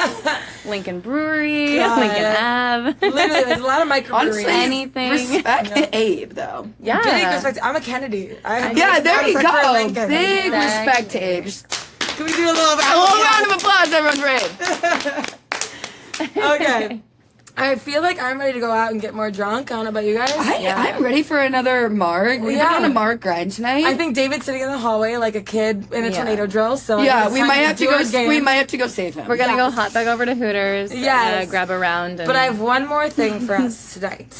Lincoln Brewery, God. Lincoln Ave. Literally, there's a lot of microbreweries. Honestly, anything. Respect to Abe though. Yeah. Big respect. I'm a Kennedy. Yeah, there you respect for go. Lincoln. Big respect to Abe. Just Can we do a little round of applause, everyone, for Abe. Okay. I feel like I'm ready to go out and get more drunk. I don't know about you guys. I'm ready for another marg. We've been on a marg grind tonight. I think David's sitting in the hallway like a kid in a tornado drill. So yeah, it's we time might have to do go. his game. We might have to go save him. We're gonna go hot dog over to Hooters. Yes. Grab a round. And But I have one more thing for us tonight.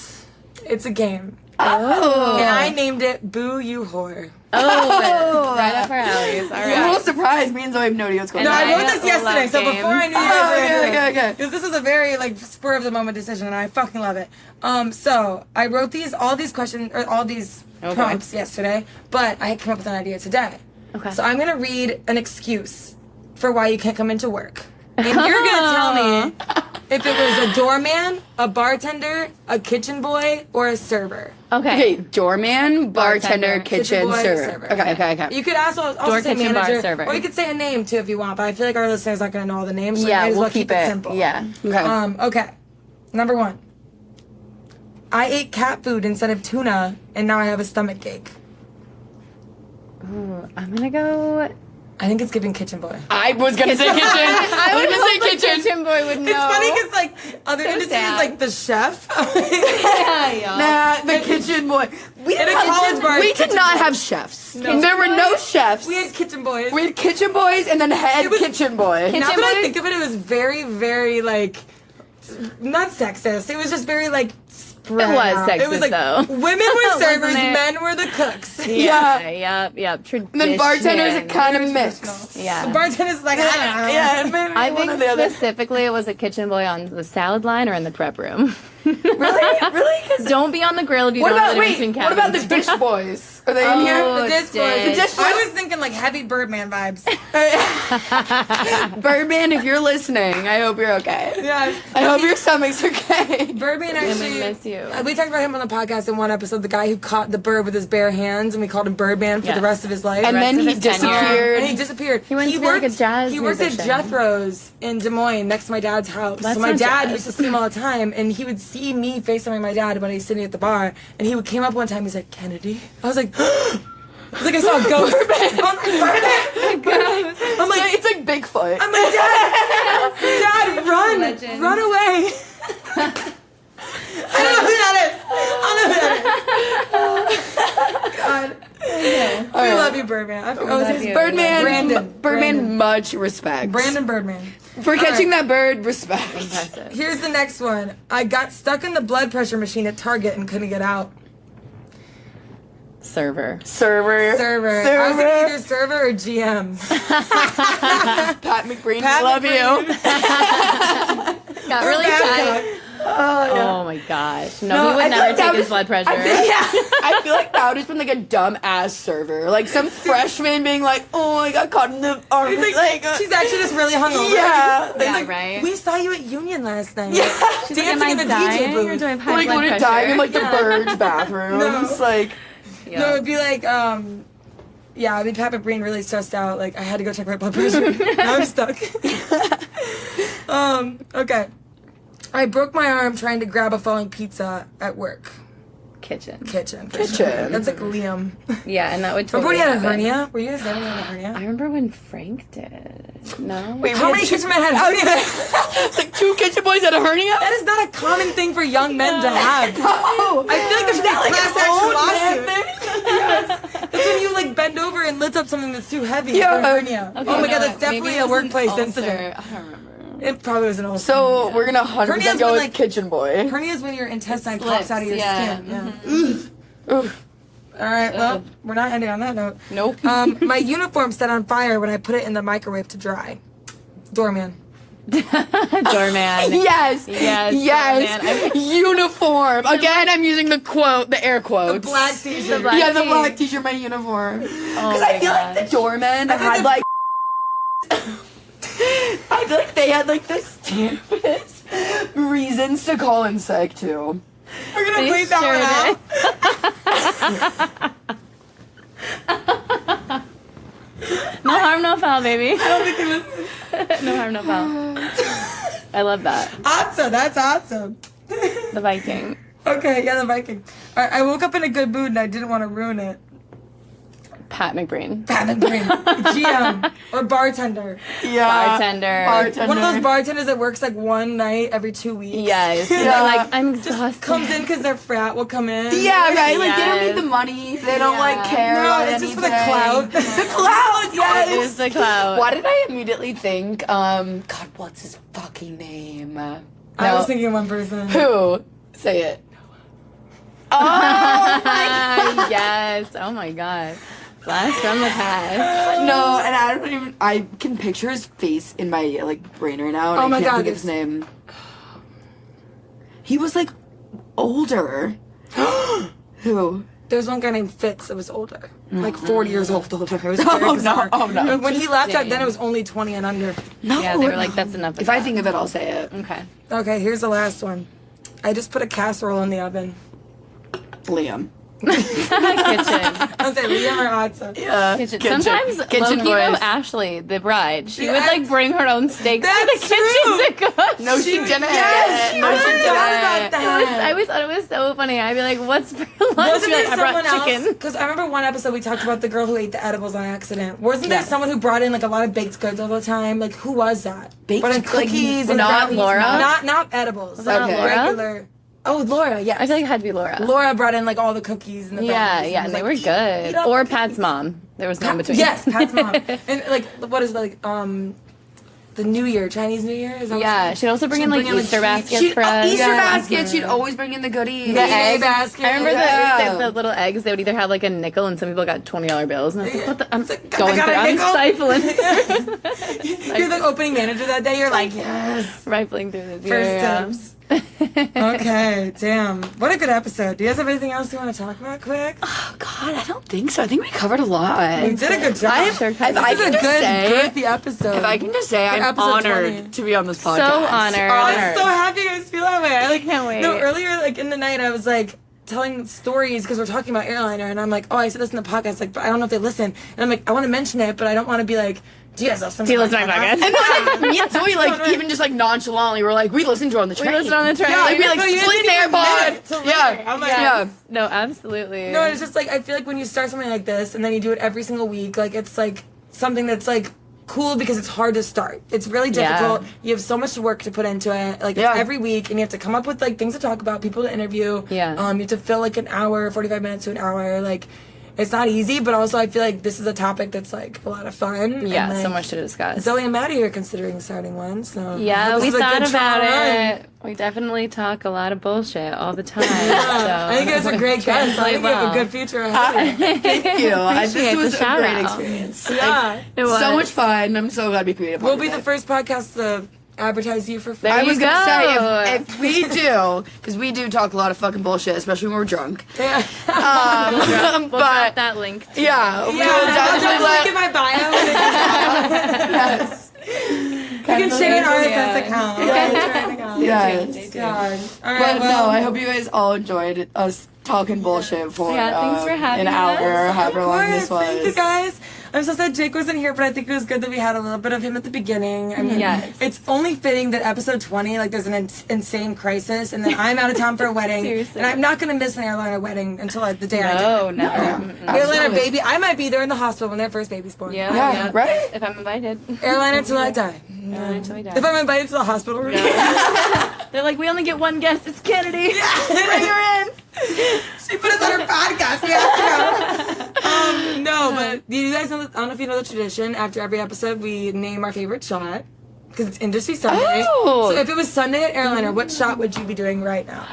It's a game. Oh. And I named it Boo You Whore. right up our alleys. All I'm a right. little surprised. Me and Zoe have no idea what's going No, on. I wrote I this yesterday, love so games. before I knew you guys were gonna do it. Okay. Because this is a very like spur of the moment decision, and I fucking love it. So I wrote all these questions or all these prompts yesterday, but I came up with an idea today. Okay. So I'm gonna read an excuse for why you can't come into work, and you're gonna tell me if it was a doorman, a bartender, a kitchen boy, or a server. Okay. Doorman, bartender, kitchen, boy, server. Okay. You could also Door, say kitchen, bar, manager, server. or you could say a name too if you want. But I feel like our listeners aren't gonna know all the names. So Yeah, might as we'll well keep it it simple. Yeah. Okay. Okay. Number 1. I ate cat food instead of tuna, and now I have a stomach ache. Ooh, I'm gonna go. I think it's giving kitchen boy. I was gonna say kitchen. I was gonna say The kitchen. kitchen boy would know. It's funny because like other So industries sad. like the chef. Yeah, y'all. Nah, the kitchen boy. We In a college bar, We kitchen did not boy. have chefs. No. There were no chefs. We had kitchen boys. We had kitchen boys and then head was- kitchen boy. Now Kitchen that I boy? think of it, it was very, very like not sexist. It was just very like spread It was out. It was sexist, though. women were servers, Wasn't it? men were the cooks. Yep. Tradition. And then bartenders are kind of mixed. Yeah. The bartender's like, I don't know. maybe I one think or the other. specifically it was a kitchen boy on the salad line or in the prep room. Really? 'Cause Don't be on the grill if you what don't about know the difference between what about the cabins. dish boys? Are they in here? Oh, The dish boys. dish. The dish boys. I was thinking like heavy Birdman vibes. Birdman, if you're listening, I hope you're okay. Yes. I hope your stomach's okay. Birdman I'm actually. gonna miss you. We talked about him on the podcast in one episode. The guy who caught the bird with his bare hands, and we called him Birdman for Yes. the rest of his life. And rest then of he his tenure. disappeared. And he disappeared. He went to be like a jazz He worked at musician. Jethro's in Des Moines next to my dad's house. That's so my not dad jazz. used to see him all the time, and he would see me FaceTiming my dad when he's sitting at the bar, and he would came up one time. He's like, Kennedy. I was like. It's like I saw a ghost. I was like, Birdman. I'm like, It's like Bigfoot. I'm like, Dad, run, Legend. run away. I don't know who that is. God. We love you, Birdman. I forgot love his you. Birdman, Brandon. Birdman, much respect. Brandon Birdman. For catching right. that bird, respect. Impressive. Here's the next one. I got stuck in the blood pressure machine at Target and couldn't get out. Server. Server. Server. I was thinking either server or GM. Pat McBreen, Pat love McBreen. you. Got really bad tight. Oh my gosh. No, No, he would I feel never like that take his was- blood pressure. I feel like that would have been like a dumb ass server, like some freshman being like, "Oh, I got caught in the arm." It's like, she's actually just really hungover. yeah. It's Yeah, like, right. We saw you at Union last night. Yeah. She's like, am Dancing I in the dying DJ or booth. do I have high Like blood when you're pressure? dying in like the birds' bathrooms, No. like Yeah. No, it'd be like, yeah, I mean, Pat McBreen really stressed out. Like, I had to go check my blood pressure. Now I'm stuck. Okay. I broke my arm trying to grab a falling pizza at work. Kitchen. Kitchen. for Kitchen. sure. That's like Liam. Yeah, and that would Remember when totally he had a happen. hernia? Were you guys there when he had a hernia? I remember when Frank did. No? wait, How many kitchen men had hernias? it's like 2 kitchen boys had a hernia. That is not a common thing for young men to have. Oh, I feel like there's not like an a class action old man lawsuit. That's when you like bend over and lift up something that's too heavy Yeah. for a hernia. Okay, Oh my no, god, that's definitely maybe a it was an workplace ulcer. incident. I don't remember. It probably was an ulcer. So we're gonna 100% Hernia's go when, with like- kitchen boy. hernias when your intestine Slips, pops out of your yeah. skin. Yeah. Ooh. All right. Well, we're not ending on that note. Nope. My uniform set on fire when I put it in the microwave to dry. Doorman. Doorman. Yes. Yes, Yes. man. Uniform. Again, I'm using the quote, the air quotes. Black t-shirt. black Yeah, the tee. black t-shirt, my uniform. Oh Because I my feel like the gosh. doormen had like. I feel like they had like the stupidest reasons to call in sick too. We're gonna They bleep that sure one out. No harm, no foul, baby. I don't think he was. No harm, no foul. I love that. Awesome. That's awesome. The Viking. Okay, yeah, the Viking. I woke up in a good mood and I didn't want to ruin it. Pat McBreen. Pat McBreen, GM, or bartender. Yeah. Bartender. One of those bartenders that works like one night every 2 weeks. Yes. Yeah. They're like, I'm exhausted. Comes in because their frat will come in. Yeah, right. Like they don't Yes. need the money. They don't like Yeah. care. No, about it's just for the anything. clout. The clout. Yes. It is the clout. Why did I immediately think? God, what's his fucking name? I No. was thinking one person. Who? Say it. Oh my Yes. Oh my god. Blast from the past. No, and I don't even. I can picture his face in my like brain right now. And Oh my I can't God, think of his name. He was like older. Who? There's one guy named Fitz that was older. Like 40 years old older. It was Oh, very no. bizarre. Oh, no. When he left back then, Insane. it was only 20 and under. No. Yeah, they were like, that's enough. If I think of it, I'll say it. Okay. Okay, here's the last one. I just put a casserole in the oven. Liam. Kitchen. I was like, Liam or Atza. Yeah. Kitchen. Sometimes kitchen low-key though, boys. Ashley, the bride, she Yeah, would like bring her own steaks to That's the kitchen to cook. No, she didn't. Yes, she no, was. she I didn't. forgot about that. I always thought it was so funny. I'd be like, "What's for lunch?" Wasn't She'd be there like, I brought someone chicken. else? Because I remember one episode we talked about the girl who ate the edibles on accident. Wasn't there Yes. someone who brought in like a lot of baked goods all the time? Like who was that? Baked Brought in goods, like, cookies and not brownies. Laura? Not edibles. that not like Laura? regular. Oh, Laura. Yes. I feel like it had to be Laura. Laura brought in like all the cookies and the Yeah, brownies yeah, was and they like, were "Eat good. up Or the Pat's cookies." mom. There was no in between. Yes, Pat's mom. And like, what is like the New Year, Chinese New Year. Is that Yeah, what she'd also bring in like bring in, Easter like, baskets for us. Easter Yeah. baskets. She'd always bring in the goodies. the egg basket? I remember Yeah. the little eggs. They would either have like a nickel, and some people got $20 bills. And I was like, "What the?" I'm like, going I got through. a I'm nickel. stifling, You're the opening manager that day. You're like, yes. rifling through the First tips. Okay, damn. What a good episode. Do you guys have anything else you want to talk about quick? Oh God, I don't think so. I think we covered a lot. You did a good job. Sure If I This is can a just good, say, girthy episode. if I can just say, For I'm episode honored 20. to be on this podcast. So honored. I'm so happy you guys feel that way. I can't wait. No, earlier, like in the night, I was like telling stories because we're talking about airliner, and I'm like, oh, I said this in the podcast, like, but I don't know if they listen. And I'm like, I want to mention it, but I don't want to be like, do you guys listen to listen to my podcast? And like, me and Zoe, like, even just like nonchalantly, we're like, we listened to her on the train. listen on the train. Yeah, Like, we like no, you split didn't the even AirPod. admit it to Yeah. Larry. I'm like, Yeah. No, absolutely. No, it's just like I feel like when you start something like this and then you do it every single week, like it's like something that's like cool because it's hard to start. It's really difficult. Yeah. You have so much work to put into it. Like Yeah. it's every week, and you have to come up with like things to talk about, people to interview. Yeah. You have to fill like an hour, 45 minutes to an hour. Like it's not easy, but also I feel like this is a topic that's like a lot of fun. Yeah, and, so like, much to discuss. Zoe and Maddie are considering starting one, so I Yeah, hope we this is a thought good about trial run. it. We definitely talk a lot of bullshit all the time. Yeah, I think you guys are great guests. I think you have a well. good future ahead of you. Thank you. Appreciate This the was a shout great out. experience. Yeah. It was So much fun. I'm so glad we created. We'll be the first podcast to advertise you for free. There I you was gonna go. say if we do, because we do talk a lot of fucking bullshit, especially when we're drunk. Yeah. We'll But drop that link. yeah, we Yeah, will I'll definitely just link in let. my bio. Yes. You can share an RSS Yeah. account. Yes. God. All right, But well, no, I hope you guys all enjoyed us talking bullshit for Yeah, thanks for having an hour, us. however of long course, this was. thank you guys. I'm so sad Jake wasn't here, but I think it was good that we had a little bit of him at the beginning. I mean, Yes. it's only fitting that episode 20, like, there's an insane crisis, and then I'm out of town for a wedding, Seriously. and I'm not going to miss an airliner wedding until like, the day I No, do. never. Yeah. Mm-mm. Airliner Absolutely. baby, I might be there in the hospital when their first baby's born. Yeah, Yeah, right? If I'm invited. Airliner till I die. Until we die. If I'm invited to the hospital room. They're like, we only get one guest. It's Kennedy. Bring her in. She put us on her podcast. We have to go. No, but you guys know, I don't know if you know the tradition. After every episode, we name our favorite shot because it's Industry Sunday. Oh. So if it was Sunday at Airliner, what shot would you be doing right now?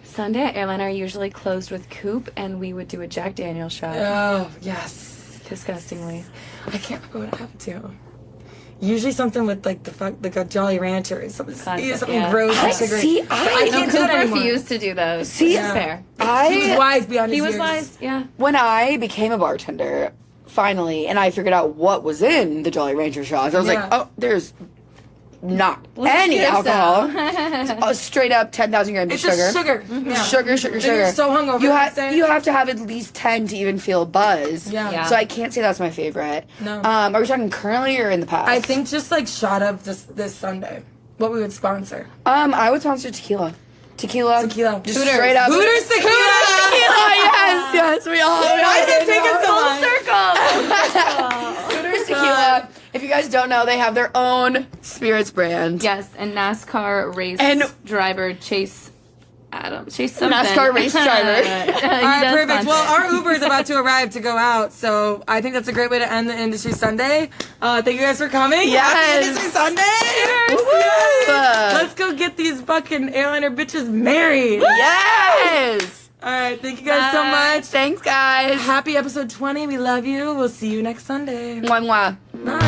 Sunday at Airline are usually closed with Coop, and we would do a Jack Daniel shot. Oh, yes. Disgustingly. I can't remember what I have to. Usually something with like like a Jolly Rancher or something, Classic, something yeah. gross. I or sugary. see, But I No, can't do Coop that anymore. refused to do those. See, It's fair. He was I wise beyond his He was years. wise. Yeah. when I became a bartender, finally, and I figured out what was in the Jolly Rancher shots, I was Yeah. like, oh, there's not any alcohol. Straight up 10,000 grams of It's sugar. just sugar. Yeah. Sugar, sugar, Then sugar. you're so hungover You the have next day. you have to have at least 10 to even feel a buzz. Yeah. Yeah. So I can't say that's my favorite. No. Are we talking currently or in the past? I think just like shot of this Sunday. What we would sponsor. I would sponsor tequila. Tequila. Tequila. Just Hooters. straight up. Hooters tequila. Hooters tequila. Yes, we all. Why did it take us so long? Hooters tequila. If you guys don't know, they have their own spirits brand. Yes, and NASCAR race And- driver Chase Adams. Chase something. NASCAR race driver. All right, perfect. Well, our Uber is about to arrive to go out, so I think that's a great way to end the Industry Sunday. Thank you guys for coming. Yes. Happy Industry Sunday. Woo. Let's go get these fucking airliner bitches married. Yes. All right, thank you guys so much. Thanks, guys. Happy episode 20. We love you. We'll see you next Sunday. Mwah, mwah. Bye.